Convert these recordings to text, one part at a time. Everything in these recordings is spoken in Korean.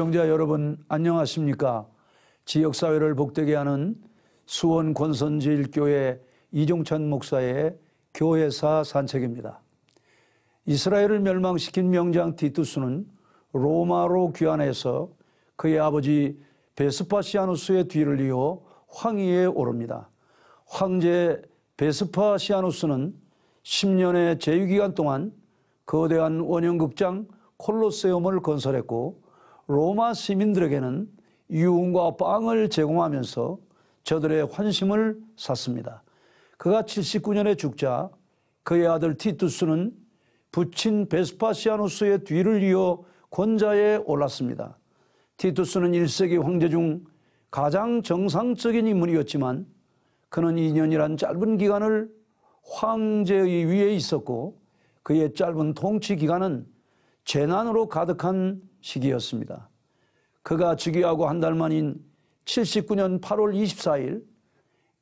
시청자 여러분 안녕하십니까? 지역사회를 복되게 하는 수원 권선제일교회 이종찬 목사의 교회사 산책입니다. 이스라엘을 멸망시킨 명장 티투스는 로마로 귀환해서 그의 아버지 베스파시아누스의 뒤를 이어 황위에 오릅니다. 황제 베스파시아누스는 10년의 제위기간 동안 거대한 원형극장 콜로세움을 건설했고 로마 시민들에게는 유흥과 빵을 제공하면서 저들의 환심을 샀습니다. 그가 79년에 죽자 그의 아들 티투스는 부친 베스파시아누스의 뒤를 이어 권좌에 올랐습니다. 티투스는 1세기 황제 중 가장 정상적인 인물이었지만 그는 2년이란 짧은 기간을 황제의 위에 있었고 그의 짧은 통치 기간은 재난으로 가득한 시기였습니다. 그가 즉위하고 한 달 만인 79년 8월 24일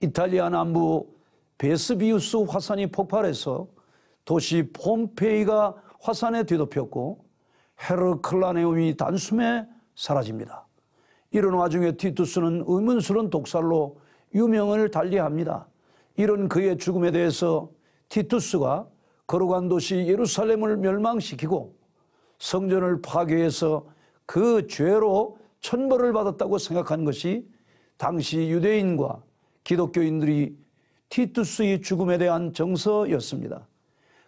이탈리아 남부 베스비우스 화산이 폭발해서 도시 폼페이가 화산에 뒤덮였고 헤르클라네움이 단숨에 사라집니다. 이런 와중에 티투스는 의문스러운 독살로 유명을 달리합니다. 이런 그의 죽음에 대해서 티투스가 거룩한 도시 예루살렘을 멸망시키고 성전을 파괴해서 그 죄로 천벌을 받았다고 생각한 것이 당시 유대인과 기독교인들이 티투스의 죽음에 대한 정서였습니다.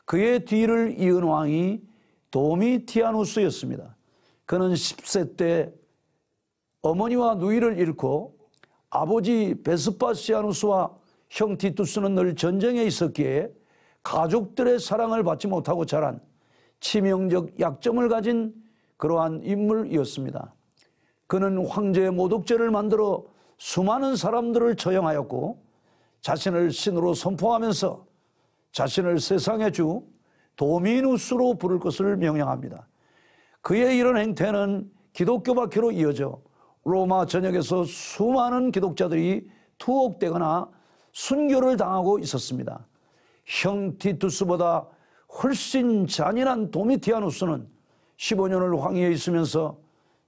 그의 뒤를 이은 왕이 도미티아누스였습니다. 그는 10세 때 어머니와 누이를 잃고 아버지 베스파시아누스와 형 티투스는 늘 전쟁에 있었기에 가족들의 사랑을 받지 못하고 자란 치명적 약점을 가진 그러한 인물이었습니다. 그는 황제의 모독죄를 만들어 수많은 사람들을 처형하였고 자신을 신으로 선포하면서 자신을 세상의 주 도미누스로 부를 것을 명령합니다. 그의 이런 행태는 기독교 박해로 이어져 로마 전역에서 수많은 기독자들이 투옥되거나 순교를 당하고 있었습니다. 형 티투스보다 훨씬 잔인한 도미티아누스는 15년을 황위에 있으면서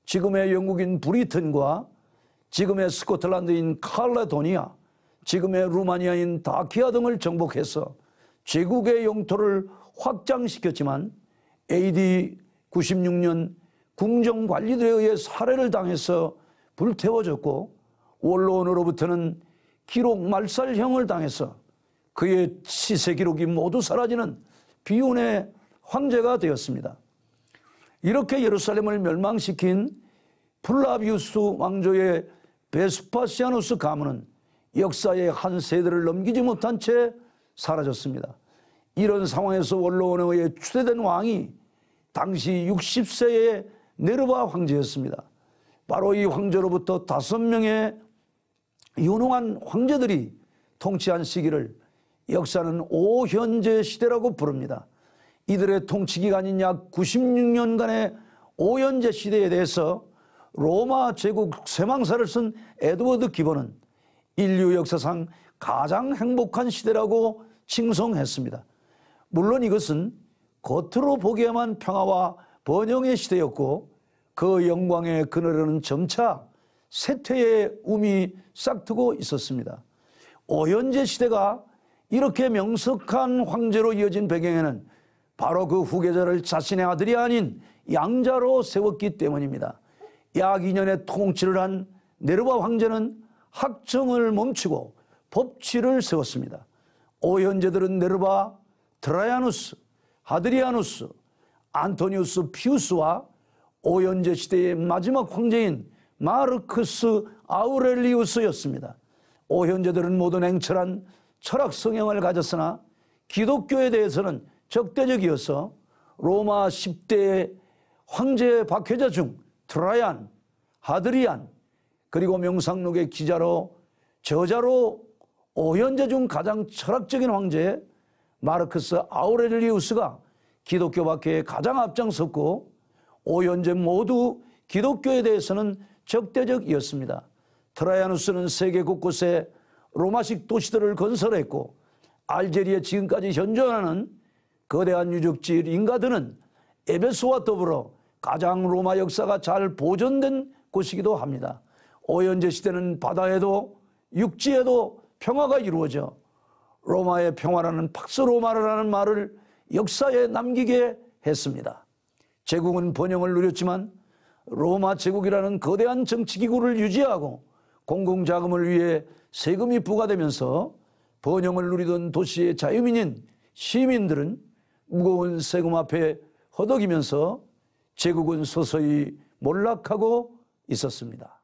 지금의 영국인 브리튼과 지금의 스코틀랜드인 칼레도니아, 지금의 루마니아인 다키아 등을 정복해서 제국의 영토를 확장시켰지만 AD 96년 궁정관리들에 의해 살해를 당해서 불태워졌고 원로원으로부터는 기록 말살형을 당해서 그의 치세 기록이 모두 사라지는 비운의 황제가 되었습니다. 이렇게 예루살렘을 멸망시킨 플라비우스 왕조의 베스파시아누스 가문은 역사의 한 세대를 넘기지 못한 채 사라졌습니다. 이런 상황에서 원로원에 의해 추대된 왕이 당시 60세의 네르바 황제였습니다. 바로 이 황제로부터 5명의 유능한 황제들이 통치한 시기를 역사는 오현제 시대라고 부릅니다. 이들의 통치 기간인 약 96년간의 오현제 시대에 대해서 로마 제국 쇠망사를 쓴 에드워드 기본은 인류 역사상 가장 행복한 시대라고 칭송했습니다. 물론 이것은 겉으로 보기에만 평화와 번영의 시대였고 그 영광의 그늘에는 점차 쇠퇴의 움이 싹트고 있었습니다. 오현제 시대가 이렇게 명석한 황제로 이어진 배경에는 바로 그 후계자를 자신의 아들이 아닌 양자로 세웠기 때문입니다. 약 2년의 통치를 한 네르바 황제는 학정을 멈추고 법치를 세웠습니다. 오현제들은 네르바, 트라야누스, 하드리아누스, 안토니우스 피우스와 오현제 시대의 마지막 황제인 마르크스 아우렐리우스였습니다. 오현제들은 모두 냉철한 철학 성향을 가졌으나 기독교에 대해서는 적대적이어서 로마 10대 황제 박해자 중 트라얀, 하드리안, 그리고 명상록의 기자로 저자로 오현제 중 가장 철학적인 황제 마르크스 아우렐리우스가 기독교 박해에 가장 앞장섰고 오현제 모두 기독교에 대해서는 적대적이었습니다. 트라야누스는 세계 곳곳에 로마식 도시들을 건설했고 알제리에 지금까지 현존하는 거대한 유적지 링가드는 에베소와 더불어 가장 로마 역사가 잘 보존된 곳이기도 합니다. 오현재 시대는 바다에도 육지에도 평화가 이루어져 로마의 평화라는 팍스 로마르라는 말을 역사에 남기게 했습니다. 제국은 번영을 누렸지만 로마 제국이라는 거대한 정치기구를 유지하고 공공자금을 위해 세금이 부과되면서 번영을 누리던 도시의 자유민인 시민들은 무거운 세금 앞에 허덕이면서 제국은 서서히 몰락하고 있었습니다.